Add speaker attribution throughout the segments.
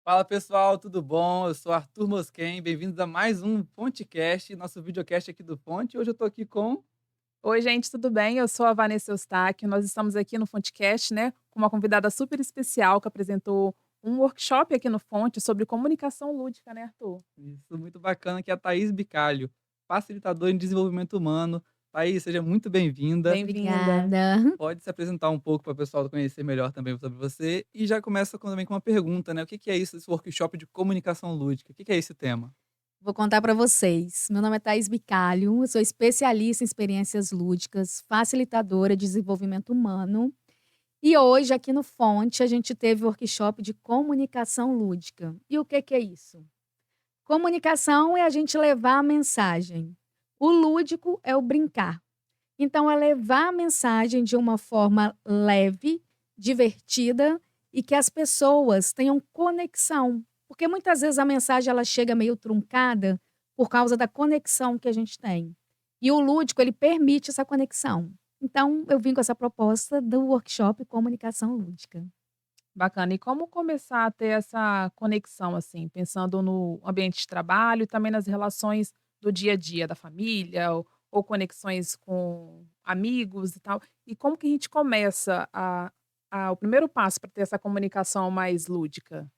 Speaker 1: Fala pessoal, tudo bom? Eu sou Arthur Mosquen, bem-vindos a mais um Fontecast, nosso videocast aqui do Fonte. Hoje eu tô aqui com.
Speaker 2: Oi, gente, tudo bem? Eu sou a Vanessa Eustáquio. Nós estamos aqui no Fontecast, né, com uma convidada super especial que apresentou um workshop aqui no Fonte sobre comunicação lúdica, né, Arthur?
Speaker 1: Isso, muito bacana, que é a Thaís Bicalho, facilitadora em desenvolvimento humano. Thaís, seja muito bem-vinda.
Speaker 2: Bem-vinda.
Speaker 3: Obrigada.
Speaker 1: Pode se apresentar um pouco para o pessoal conhecer melhor também sobre você. E já começa também com uma pergunta, né? O que que é isso, esse workshop de comunicação lúdica? O que que é esse tema?
Speaker 3: Vou contar para vocês. Meu nome é Thaís Bicalho, eu sou especialista em experiências lúdicas, facilitadora de desenvolvimento humano. E hoje, aqui no Fonte, a gente teve o workshop de comunicação lúdica. E o que que é isso? Comunicação é a gente levar a mensagem. O lúdico é o brincar. Então, é levar a mensagem de uma forma leve, divertida e que as pessoas tenham conexão. Porque muitas vezes a mensagem ela chega meio truncada por causa da conexão que a gente tem. E o lúdico, ele permite essa conexão. Então, eu vim com essa proposta do workshop Comunicação Lúdica.
Speaker 2: Bacana. E como começar a ter essa conexão, assim, pensando no ambiente de trabalho e também nas relações do dia a dia da família ou conexões com amigos e tal. E como que a gente começa o primeiro passo para ter essa comunicação mais lúdica?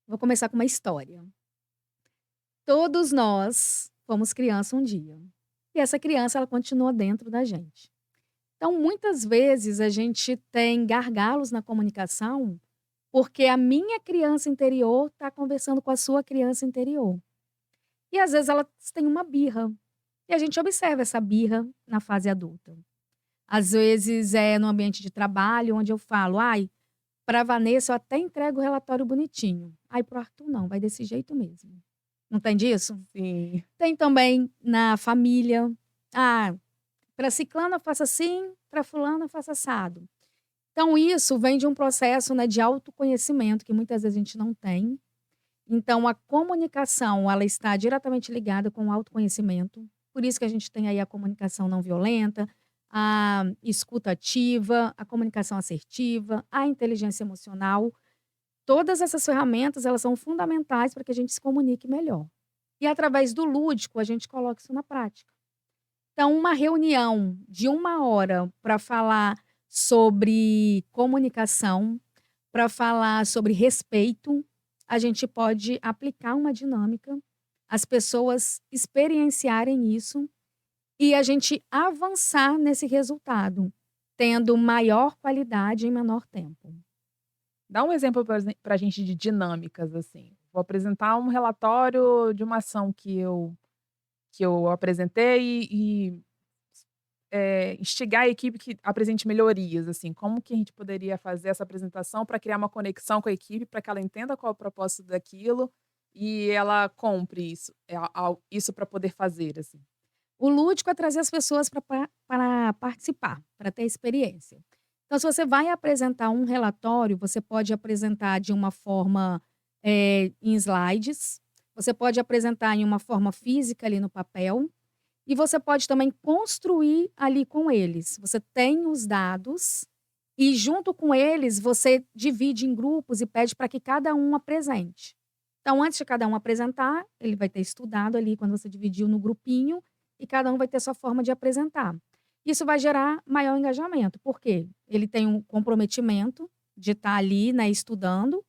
Speaker 3: Vou começar com uma história. Todos nós fomos criança um dia. E essa criança, ela continua dentro da gente. Então, muitas vezes, a gente tem gargalos na comunicação, porque a minha criança interior está conversando com a sua criança interior. E às vezes elas têm uma birra. E a gente observa essa birra na fase adulta. Às vezes é no ambiente de trabalho, onde eu falo, ai, para a Vanessa eu até entrego o relatório bonitinho. Ai, para o Arthur não, vai desse jeito mesmo. Não tem disso?
Speaker 2: Sim.
Speaker 3: Tem também na família. Ah, para ciclana eu faço assim, para fulana eu faço assado. Então isso vem de um processo, né, de autoconhecimento que muitas vezes a gente não tem. Então a comunicação, ela está diretamente ligada com o autoconhecimento. Por isso que a gente tem aí a comunicação não violenta, a escuta ativa, a comunicação assertiva, a inteligência emocional. Todas essas ferramentas, elas são fundamentais para que a gente se comunique melhor. E através do lúdico, a gente coloca isso na prática. Então, uma reunião de 1 hora para falar sobre comunicação, para falar sobre respeito, a gente pode aplicar uma dinâmica, as pessoas experienciarem isso e a gente avançar nesse resultado, tendo maior qualidade em menor tempo.
Speaker 2: Dá um exemplo para a gente de dinâmicas, assim. Vou apresentar um relatório de uma ação que eu apresentei e instigar a equipe que apresente melhorias, assim. Como que a gente poderia fazer essa apresentação para criar uma conexão com a equipe, para que ela entenda qual é o propósito daquilo e ela compre isso, isso para poder fazer, assim.
Speaker 3: O lúdico é trazer as pessoas para participar, para ter experiência. Então, se você vai apresentar um relatório, você pode apresentar de uma forma, em slides, você pode apresentar em uma forma física ali no papel, e você pode também construir ali com eles. Você tem os dados e junto com eles você divide em grupos e pede para que cada um apresente. Então, antes de cada um apresentar, ele vai ter estudado ali quando você dividiu no grupinho e cada um vai ter sua forma de apresentar. Isso vai gerar maior engajamento, porque ele tem um comprometimento de estar ali, né, estudando,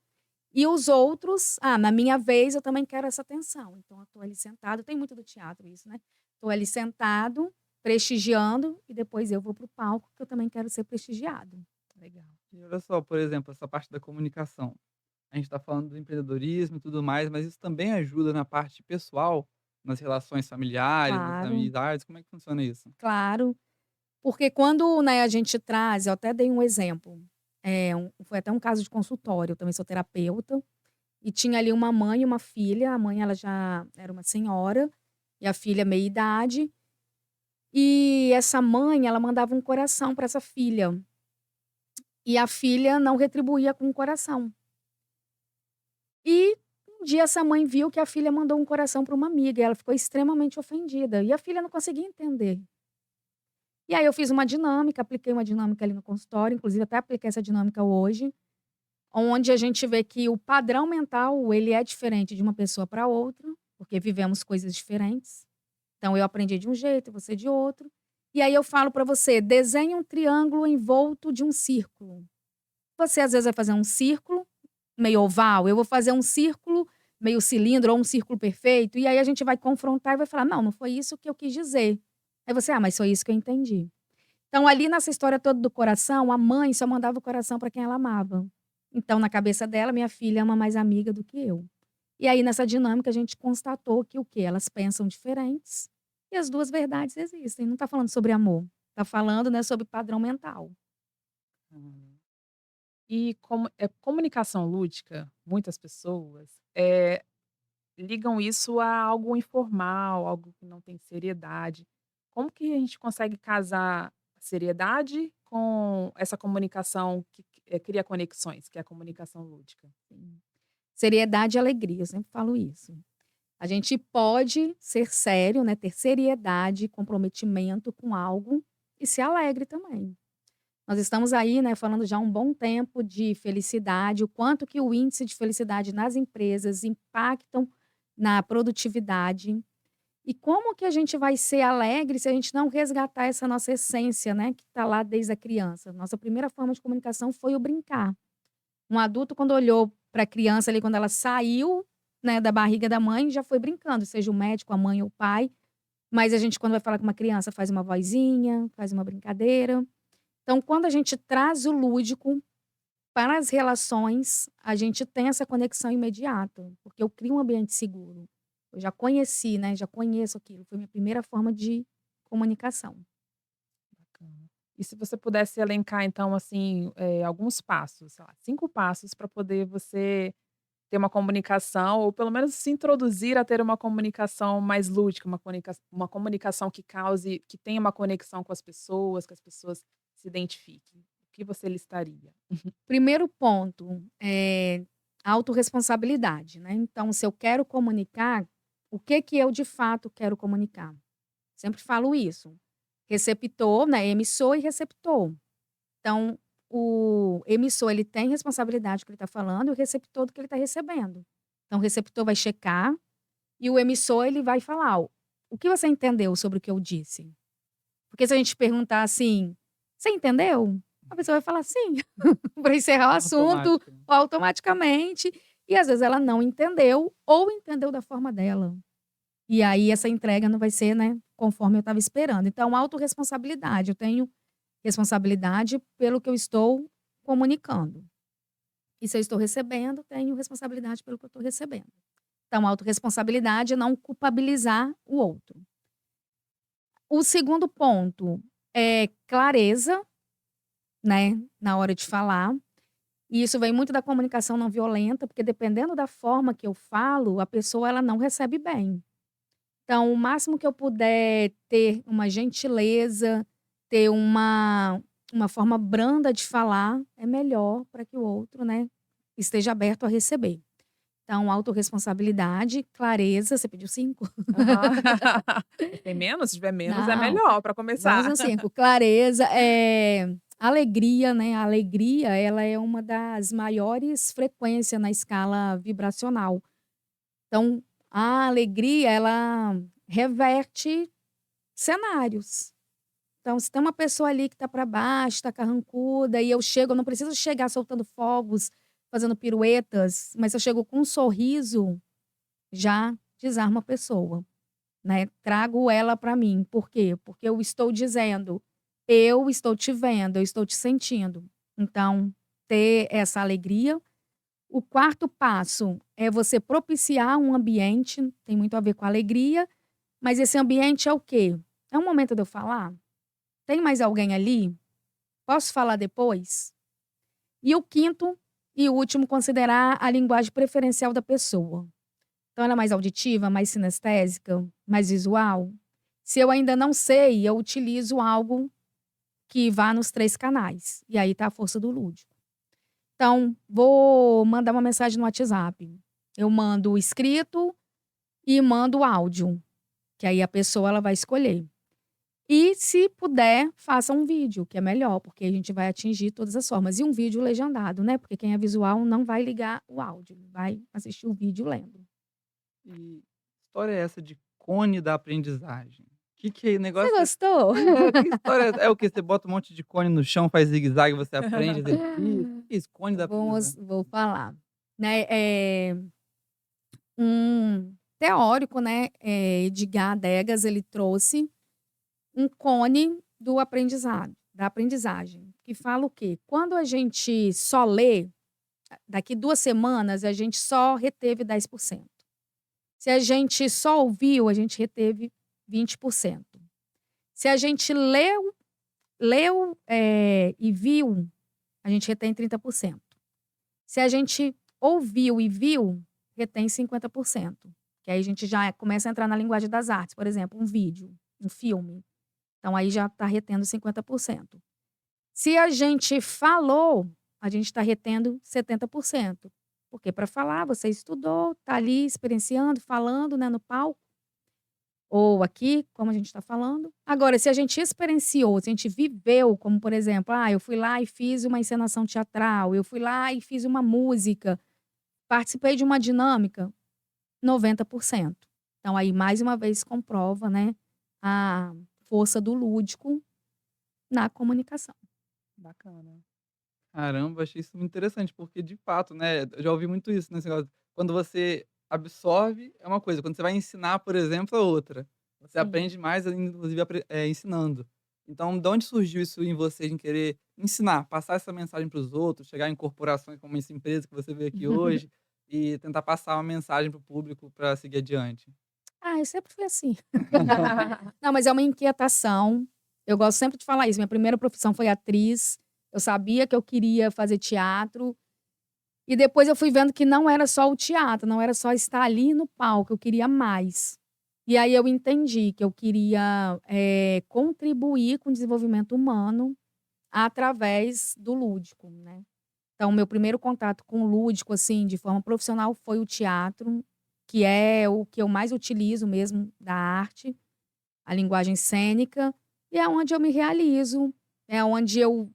Speaker 3: e os outros, na minha vez eu também quero essa atenção. Então eu estou ali sentado, tem muito do teatro isso, né? Estou ali sentado, prestigiando, e depois eu vou para o palco, que eu também quero ser prestigiado.
Speaker 2: Legal.
Speaker 1: E olha só, por exemplo, essa parte da comunicação. A gente está falando do empreendedorismo e tudo mais, mas isso também ajuda na parte pessoal, nas relações familiares, nas
Speaker 3: Claro,
Speaker 1: amizades, como é que funciona isso?
Speaker 3: claro. Porque quando, né, a gente traz, eu até dei um exemplo, foi até um caso de consultório, eu também sou terapeuta, e tinha ali uma mãe e uma filha, a mãe ela já era uma senhora, e a filha meia idade, e essa mãe ela mandava um coração para essa filha, e a filha não retribuía com o coração. E um dia essa mãe viu que a filha mandou um coração para uma amiga, e ela ficou extremamente ofendida, e a filha não conseguia entender. E aí eu fiz uma dinâmica, apliquei uma dinâmica ali no consultório, inclusive até apliquei essa dinâmica hoje. onde a gente vê que o padrão mental, ele é diferente de uma pessoa para outra, porque vivemos coisas diferentes. Então eu aprendi de um jeito, você de outro. E aí eu falo para você, desenhe um triângulo envolto de um círculo. Você às vezes vai fazer um círculo meio oval, eu vou fazer um círculo meio cilindro ou um círculo perfeito, e aí a gente vai confrontar e vai falar: "Não, não foi isso que eu quis dizer". Aí você: "Ah, mas foi isso que eu entendi". Então ali nessa história toda do coração, a mãe só mandava o coração para quem ela amava. Então na cabeça dela, minha filha ama mais a amiga do que eu. E aí nessa dinâmica a gente constatou que o quê? Elas pensam diferentes e as 2 verdades existem. Não está falando sobre amor, está falando, né, sobre padrão mental.
Speaker 1: Uhum.
Speaker 2: E comunicação lúdica, muitas pessoas, ligam isso a algo informal, algo que não tem seriedade. Como que a gente consegue casar a seriedade com essa comunicação que cria conexões, que é a comunicação lúdica?
Speaker 3: Sim. Seriedade e alegria, eu sempre falo isso. A gente pode ser sério, né, ter seriedade, comprometimento com algo e ser alegre também. Nós estamos aí, né, falando já há um bom tempo de felicidade, o quanto que o índice de felicidade nas empresas impactam na produtividade. E como que a gente vai ser alegre se a gente não resgatar essa nossa essência, né, que está lá desde a criança? Nossa primeira forma de comunicação foi o brincar. Um adulto, quando olhou para a criança ali, quando ela saiu, né, da barriga da mãe, já foi brincando, seja o médico, a mãe ou o pai. Mas a gente, quando vai falar com uma criança, faz uma vozinha, faz uma brincadeira. Então, quando a gente traz o lúdico para as relações, a gente tem essa conexão imediata, porque eu crio um ambiente seguro. Eu já conheci, né, já conheço aquilo, foi minha primeira forma de comunicação.
Speaker 2: Bacana. E se você pudesse elencar então, assim, alguns passos, sei lá, 5 passos para poder você ter uma comunicação ou pelo menos se introduzir a ter uma comunicação mais lúdica, uma comunicação que tenha uma conexão com as pessoas, que as pessoas se identifiquem. O que você listaria?
Speaker 3: Primeiro ponto, autorresponsabilidade, né. Então, se eu quero comunicar, o que que eu de fato quero comunicar? Sempre falo isso. Receptor, né, emissor e receptor. Então, o emissor, ele tem responsabilidade do que ele está falando e o receptor do que ele está recebendo. Então, o receptor vai checar e o emissor, ele vai falar: "O que você entendeu sobre o que eu disse?". Porque se a gente perguntar assim: "Você entendeu?", a pessoa vai falar: "Sim", para encerrar o assunto
Speaker 1: Automático, né.
Speaker 3: automaticamente, e às vezes ela não entendeu ou entendeu da forma dela. E aí essa entrega não vai ser, né, conforme eu estava esperando. Então, autorresponsabilidade, eu tenho responsabilidade pelo que eu estou comunicando. E se eu estou recebendo, tenho responsabilidade pelo que eu estou recebendo. Então, autorresponsabilidade é não culpabilizar o outro. O segundo ponto é clareza, né, na hora de falar. E isso vem muito da comunicação não violenta, porque dependendo da forma que eu falo, a pessoa ela não recebe bem. Então, o máximo que eu puder ter uma gentileza, ter uma forma branda de falar, é melhor para que o outro, né, esteja aberto a receber. Então, autorresponsabilidade, clareza, você pediu 5?
Speaker 2: Aham. Tem menos? Se tiver menos é
Speaker 3: Não,
Speaker 2: melhor para
Speaker 3: vamos
Speaker 2: começar.
Speaker 3: no 5. Clareza, alegria, né, a alegria ela é uma das maiores frequências na escala vibracional. Então, a alegria ela reverte cenários. Então, se tem uma pessoa ali que está para baixo, está carrancuda, e eu chego, eu não preciso chegar soltando fogos, fazendo piruetas, mas se eu chego com um sorriso, já desarma a pessoa, né. Trago ela para mim. Por quê? Porque eu estou dizendo: "Eu estou te vendo, eu estou te sentindo". Então, ter essa alegria. O quarto passo é você propiciar um ambiente, tem muito a ver com alegria, mas esse ambiente é o quê? É um momento de eu falar? Tem mais alguém ali? Posso falar depois? E o quinto e último, considerar a linguagem preferencial da pessoa. Então ela é mais auditiva, mais sinestésica, mais visual? Se eu ainda não sei, eu utilizo algo que vá nos 3 canais, e aí tá a força do lúdico. Então, vou mandar uma mensagem no WhatsApp, eu mando o escrito e mando o áudio, que aí a pessoa ela vai escolher. E se puder, faça um vídeo, que é melhor, porque a gente vai atingir todas as formas. E um vídeo legendado, né? Porque quem é visual não vai ligar o áudio, vai assistir o vídeo lendo.
Speaker 1: E história é essa de cone da aprendizagem? Que
Speaker 3: Você
Speaker 1: negócio
Speaker 3: gostou?
Speaker 1: que história é o quê? Você bota um monte de cone no chão, faz zigue-zague, você aprende, exercício? Que isso? Cone da aprendizagem?
Speaker 3: Vou falar. Né? Um teórico, né? Edgar Degas, ele trouxe um cone do aprendizado, da aprendizagem, que fala o quê? Quando a gente só lê, daqui 2 semanas a gente só reteve 10%. Se a gente só ouviu, a gente reteve 20%. Se a gente leu e viu, a gente retém 30%. Se a gente ouviu e viu, retém 50%. Que aí a gente já começa a entrar na linguagem das artes, por exemplo, um vídeo, um filme. Então aí já está retendo 50%. Se a gente falou, a gente está retendo 70%. Porque para falar, você estudou, está ali experienciando, falando, né, no palco, ou aqui, como a gente está falando. Agora, se a gente experienciou, se a gente viveu, como por exemplo, eu fui lá e fiz uma encenação teatral, eu fui lá e fiz uma música, participei de uma dinâmica, 90%. Então aí, mais uma vez, comprova, né, a força do lúdico na comunicação.
Speaker 2: Bacana.
Speaker 1: Caramba, achei isso muito interessante, porque de fato, né, eu já ouvi muito isso nesse negócio. Quando você absorve, é uma coisa, quando você vai ensinar, por exemplo, é outra. Você
Speaker 3: Sim.
Speaker 1: aprende mais, inclusive, ensinando. Então, de onde surgiu isso em você, em querer ensinar, passar essa mensagem para os outros, chegar em corporações como essa empresa que você vê aqui hoje e tentar passar uma mensagem para o público para seguir adiante?
Speaker 3: Eu sempre fui assim. Não, mas é uma inquietação. Eu gosto sempre de falar isso. Minha primeira profissão foi atriz. Eu sabia que eu queria fazer teatro. E depois eu fui vendo que não era só o teatro, não era só estar ali no palco, eu queria mais. E aí eu entendi que eu queria contribuir com o desenvolvimento humano através do lúdico, né. Então meu primeiro contato com o lúdico, assim, de forma profissional foi o teatro, que é o que eu mais utilizo mesmo da arte, a linguagem cênica, e é onde eu me realizo, é onde eu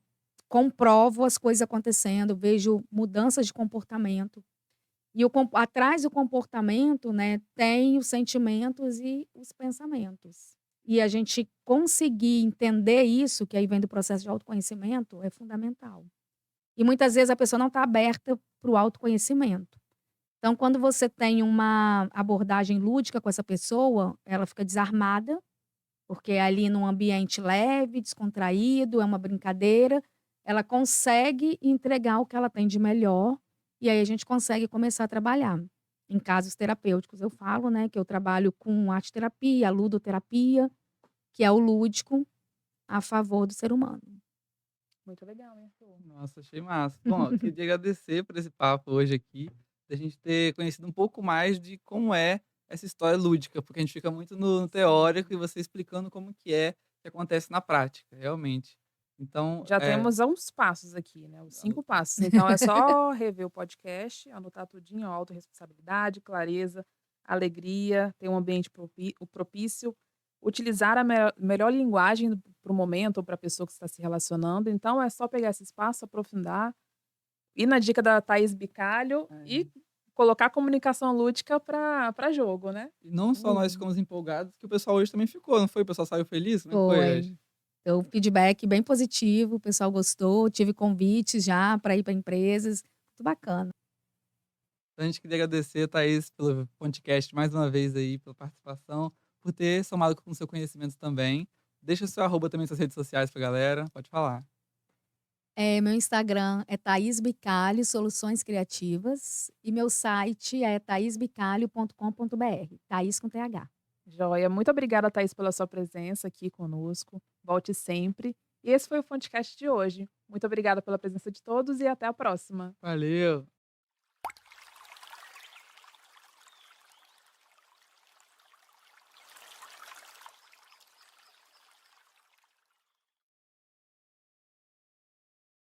Speaker 3: comprovo as coisas acontecendo, vejo mudanças de comportamento. E atrás do comportamento, né, tem os sentimentos e os pensamentos. E a gente conseguir entender isso, que aí vem do processo de autoconhecimento, é fundamental. E muitas vezes a pessoa não está aberta para o autoconhecimento. Então, quando você tem uma abordagem lúdica com essa pessoa, ela fica desarmada, porque é ali num ambiente leve, descontraído, é uma brincadeira, ela consegue entregar o que ela tem de melhor, e aí a gente consegue começar a trabalhar. Em casos terapêuticos eu falo, né, que eu trabalho com arte-terapia, ludoterapia, que é o lúdico a favor do ser humano.
Speaker 2: Muito legal, hein, Arthur?
Speaker 1: Nossa, achei massa. Bom, eu queria agradecer por esse papo hoje aqui, da gente ter conhecido um pouco mais de como é essa história lúdica, porque a gente fica muito no teórico e
Speaker 2: Sim.
Speaker 1: você explicando como que acontece na prática, realmente. Então,
Speaker 2: Já temos uns passos aqui, né, os 5 passos. Então é só rever o podcast, anotar tudinho, autorresponsabilidade, clareza, alegria, ter um ambiente propício, utilizar a melhor linguagem para o momento ou para a pessoa que está se relacionando. Então é só pegar esse espaço, aprofundar, ir na dica da Thaís Bicalho e colocar a comunicação lúdica para jogo, né.
Speaker 1: e não só nós ficamos empolgados, que o pessoal hoje também ficou, não foi? O pessoal saiu feliz? Como é que foi hoje?
Speaker 3: Foi. Então, feedback bem positivo, o pessoal gostou, tive convites já para ir para empresas, muito bacana.
Speaker 1: Então a gente queria agradecer, Thaís, pelo podcast mais uma vez aí, pela participação, por ter somado com o seu conhecimento também. Deixa o seu arroba também nas suas redes sociais pra galera, pode falar.
Speaker 3: Meu Instagram é Thaís Bicalho, Soluções Criativas, e meu site é thaisbicalho.com.br, Thaís com TH.
Speaker 2: Joia, muito obrigada, Thaís, pela sua presença aqui conosco. Volte sempre. E esse foi o podcast de hoje. Muito obrigada pela presença de todos e até a próxima.
Speaker 1: Valeu!